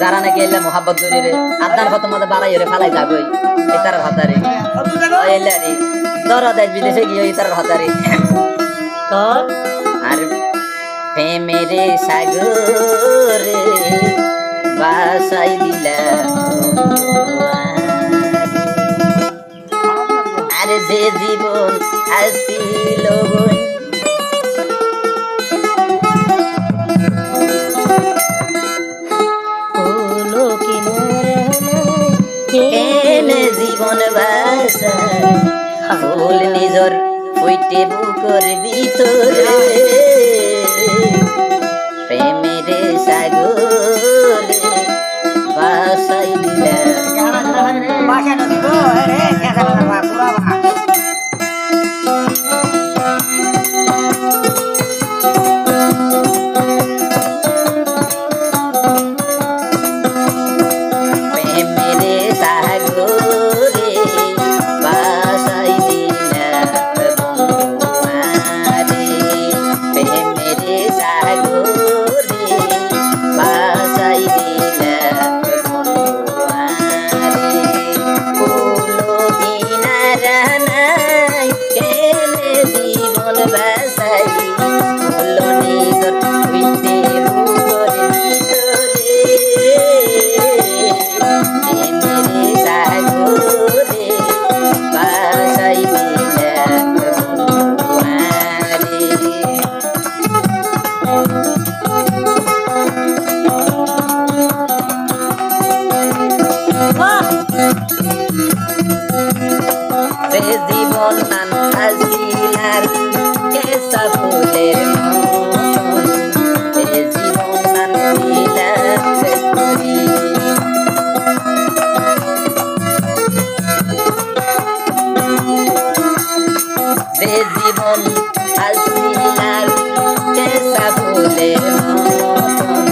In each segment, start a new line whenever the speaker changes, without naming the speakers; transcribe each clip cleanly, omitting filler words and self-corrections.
যারা নাকি এলে মোহাব্বত করি রে আপনার কত মতো বাড়াই রে ফালাই যাবই এটার হাতারে এলে রে ধরো দেশ বিদেশে গিয়ে এটার হাতারে আর প্রেমের সাগরে বাসাই দিলা আর যে জীবন আসিল জীবন বাসা ফুল নিজর ওইটে বুকর ভিতরে প্রেমের সাগরে বাসাই দিলা জীবন নান আসিলার কেসা ফুলের মতন জীবন নান দিলার যে জীবন আসিলার কেসা ফুলের মতন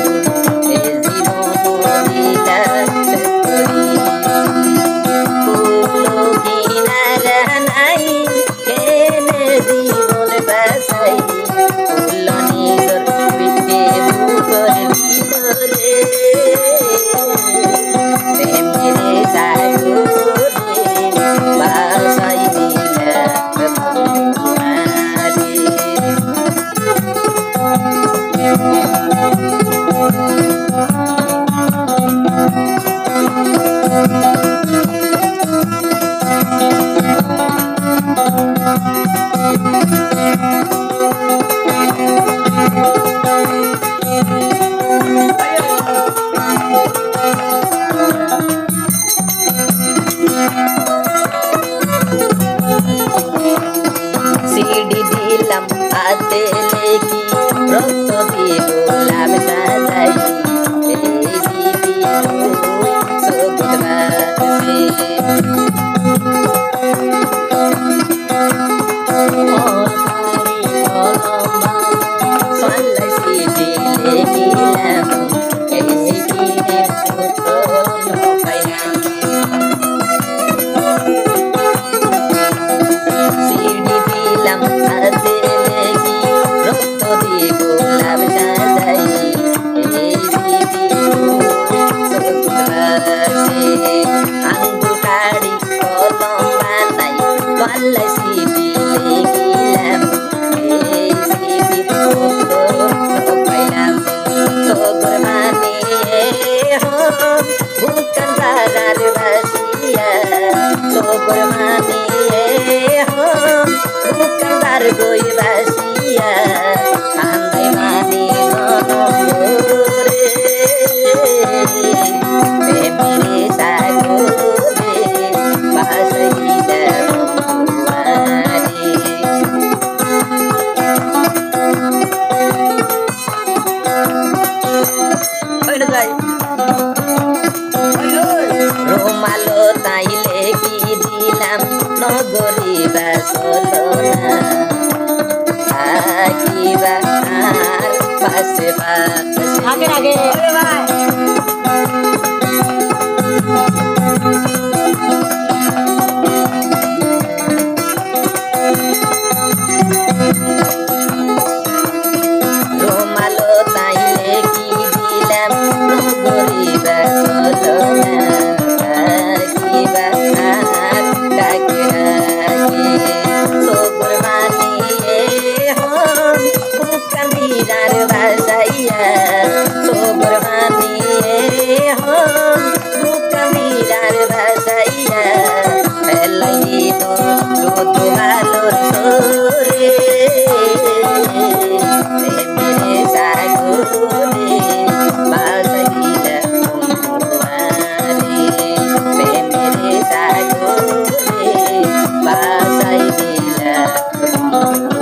জীবন দিলার জীবন বাসাই ফুল নিজর পিঠে বুকর ভিতরে প্রেমের সাগরে বাসাই দিলা সিডি দিলাম হাতে লেখি রক্ত দিয়ে গোলাপ সাজাই এই দিবি সবুজ বাসে সল্লাই সিডি লেখিলাম এই সিডির উত্তর পাইলাম সিডি দিলাম হাতে লেখি রক্ত দিয়ে গোলাপ সাজাই এই দিবি আঙ্গুল কাড়ি কলম বানাই পাল্লাই সিডি লেখিলাম এই সিডি পাইলাম সগর মানে বুকান বাজার বাসিয়া সগর মানে বুকান বার গই বাসিয়া কান্দাই মানে গনরে প্রেমের সাগরে বাসাই রোমালো তাইলে কি দিলাম নগরী বাসলো না থাকিবা আর পাশে পাশে আগে রোমালো তাইলে কি দিলাম নগরী না